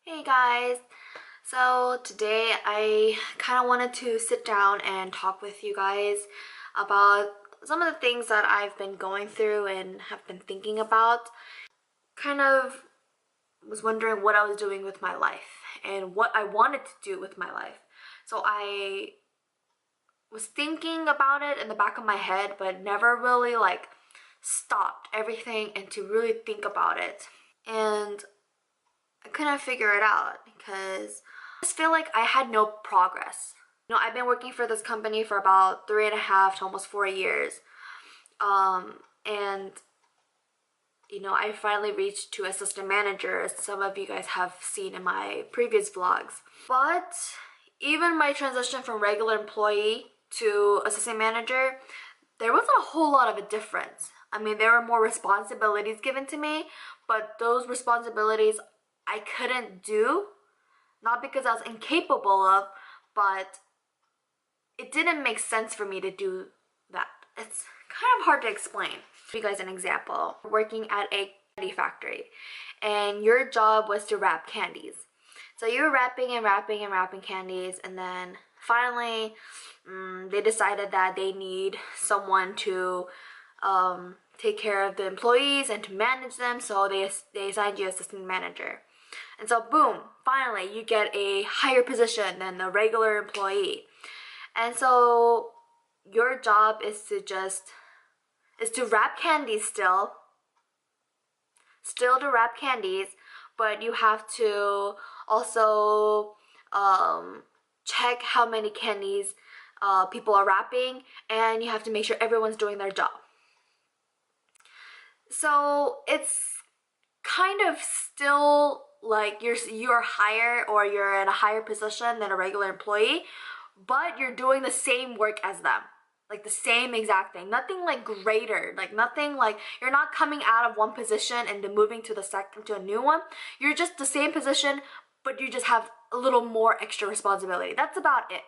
Hey guys! So today I kind of wanted to sit down and talk with you guys about some of the things that I've been going through and have been thinking about. Kind of was wondering what I was doing with my life and what I wanted to do with my life. So I was thinking about it in the back of my head, but never really stopped everything and to really think about it. And I couldn't figure it out because I just feel like I had no progress. I've been working for this company for about 3.5 to almost 4 years. And I finally reached to assistant manager, as some of you guys have seen in my previous vlogs. But even my transition from regular employee to assistant manager, there wasn't a whole lot of a difference. I mean, there were more responsibilities given to me, but those responsibilities I couldn't do, not because I was incapable of, but it didn't make sense for me to do that. It's kind of hard to explain. I'll give you guys an example. Working at a candy factory, and your job was to wrap candies. So you were wrapping and wrapping and wrapping candies, and then finally they decided that they need someone to take care of the employees and to manage them, so they assigned you assistant manager. And so boom, finally you get a higher position than a regular employee. And so your job is to wrap candies still to wrap candies, but you have to also check how many candies people are wrapping, and you have to make sure everyone's doing their job. So it's kind of still like you're higher, or you're in a higher position than a regular employee, but you're doing the same work as them, like the same exact thing. Nothing like greater, like nothing like you're not coming out of one position and then moving to a new one. You're just the same position, but you just have a little more extra responsibility. That's about it.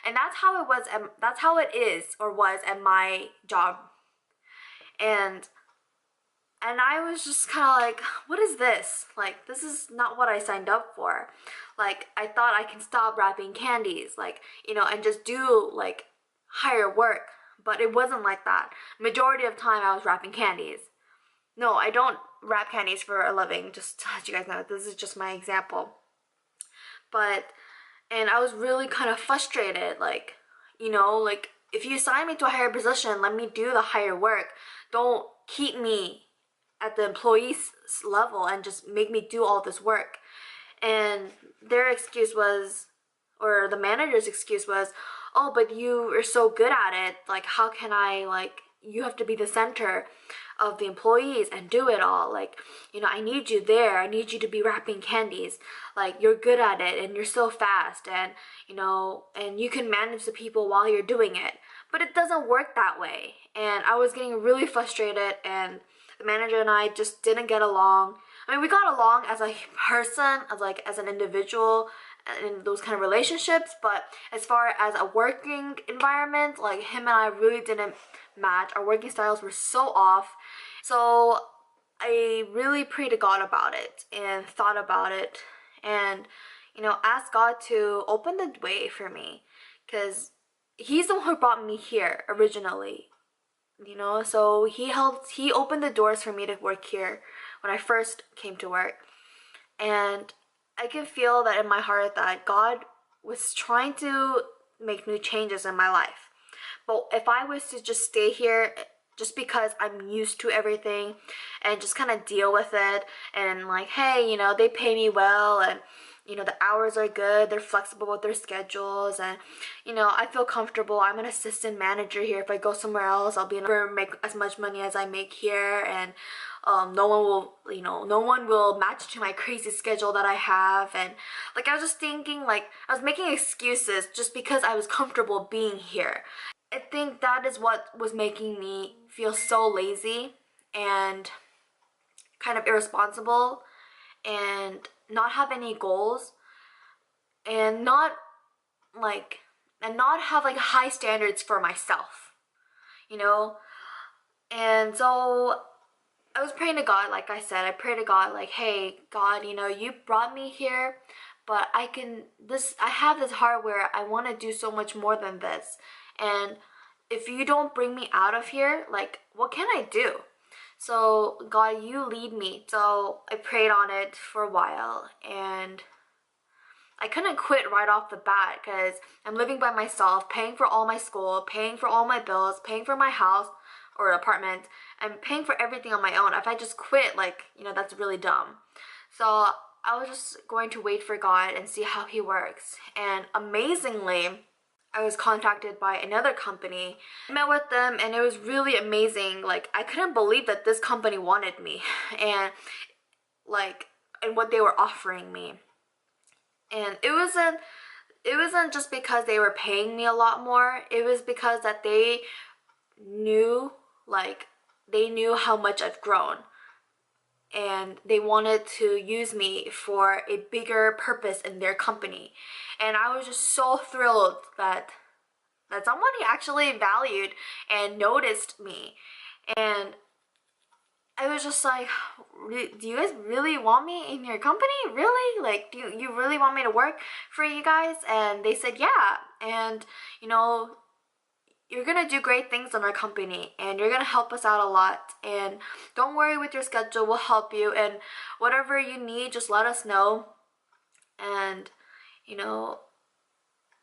And that's how it was, and that's how it is or was at my job. And I was just kind of like, what is this? Like, this is not what I signed up for. Like, I thought I can stop wrapping candies, and just do, higher work. But it wasn't like that. Majority of time, I was wrapping candies. No, I don't wrap candies for a living, just to let you guys know. This is just my example. And I was really kind of frustrated, if you assign me to a higher position, let me do the higher work. Don't keep me at the employee's level and just make me do all this work. And their excuse was, or the manager's excuse was, oh, but you are so good at it, like how can I, you have to be the center of the employees and do it all, I need you there, I need you to be wrapping candies, you're good at it and you're so fast, and and you can manage the people while you're doing it. But it doesn't work that way, and I was getting really frustrated, and the manager and I just didn't get along. I mean, we got along as a person, as an individual, in those kind of relationships, but as far as a working environment, him and I really didn't match. Our working styles were so off. So I really prayed to God about it and thought about it, and asked God to open the way for me, because He's the one who brought me here originally. So he opened the doors for me to work here when I first came to work. And I can feel that in my heart that God was trying to make new changes in my life. But if I was to just stay here just because I'm used to everything and just kind of deal with it, and hey, they pay me well, and the hours are good, they're flexible with their schedules, and I feel comfortable. I'm an assistant manager here. If I go somewhere else, I'll never make as much money as I make here, and no one will match to my crazy schedule that I have. And I was just thinking, I was making excuses just because I was comfortable being here. I think that is what was making me feel so lazy and kind of irresponsible, and not have any goals, and not have high standards for myself, and so I was praying to God, like I said, I pray to God, like, hey, God, you know, you brought me here, but I have this heart where I want to do so much more than this. And if you don't bring me out of here, like, what can I do? So, God, you lead me. So I prayed on it for a while, and I couldn't quit right off the bat because I'm living by myself, paying for all my school, paying for all my bills, paying for my house or apartment. I'm paying for everything on my own. If I just quit, like, you know, that's really dumb. So I was just going to wait for God and see how He works. And amazingly, I was contacted by another company. I met with them and it was really amazing. Like, I couldn't believe that this company wanted me and what they were offering me. And it wasn't just because they were paying me a lot more. It was because that they knew how much I've grown, and they wanted to use me for a bigger purpose in their company. And I was just so thrilled that somebody actually valued and noticed me. And I was just like, do you guys really want me in your company? Really? Like, do you really want me to work for you guys? And they said, yeah. And, you know, you're gonna do great things in our company and you're gonna help us out a lot. And don't worry with your schedule, we'll help you. And whatever you need, just let us know. And, you know,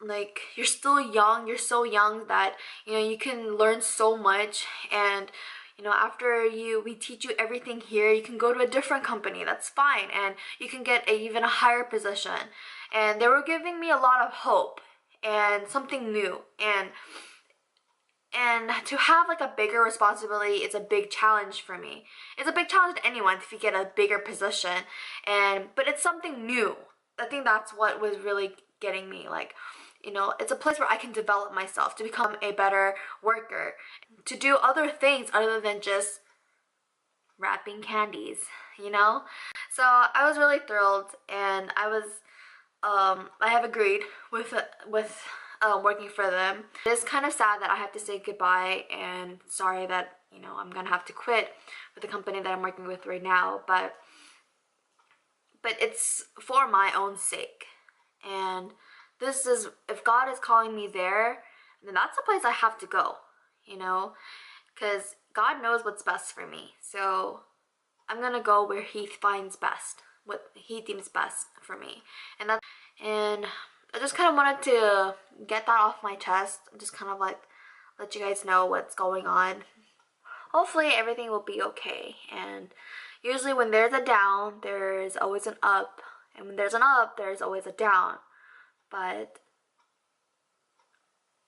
like, you're still young, you're so young that, you know, you can learn so much. And, you know, after we teach you everything here, you can go to a different company, that's fine, and you can get even a higher position. And they were giving me a lot of hope and something new. And to have like a bigger responsibility, it's a big challenge for me. It's a big challenge to anyone if you get a bigger position. But it's something new. I think that's what was really getting me. Like, you know, it's a place where I can develop myself to become a better worker, to do other things other than just wrapping candies, you know? So I was really thrilled, and I have agreed with working for them. It's kind of sad that I have to say goodbye, and sorry that, you know, I'm gonna have to quit with the company that I'm working with right now, but it's for my own sake. And if God is calling me there, then that's the place I have to go, you know, because God knows what's best for me. So I'm gonna go where He finds best, what He deems best for me. And I just kind of wanted to get that off my chest, just kind of like let you guys know what's going on. Hopefully everything will be okay. And usually when there's a down, there's always an up, and when there's an up, there's always a down. But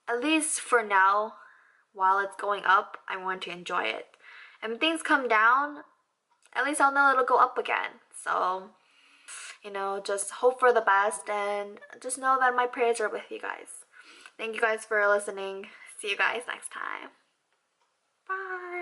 at least for now, while it's going up, I want to enjoy it. And when things come down, at least I'll know it'll go up again. So, you know, just hope for the best, and just know that my prayers are with you guys. Thank you guys for listening. See you guys next time. Bye.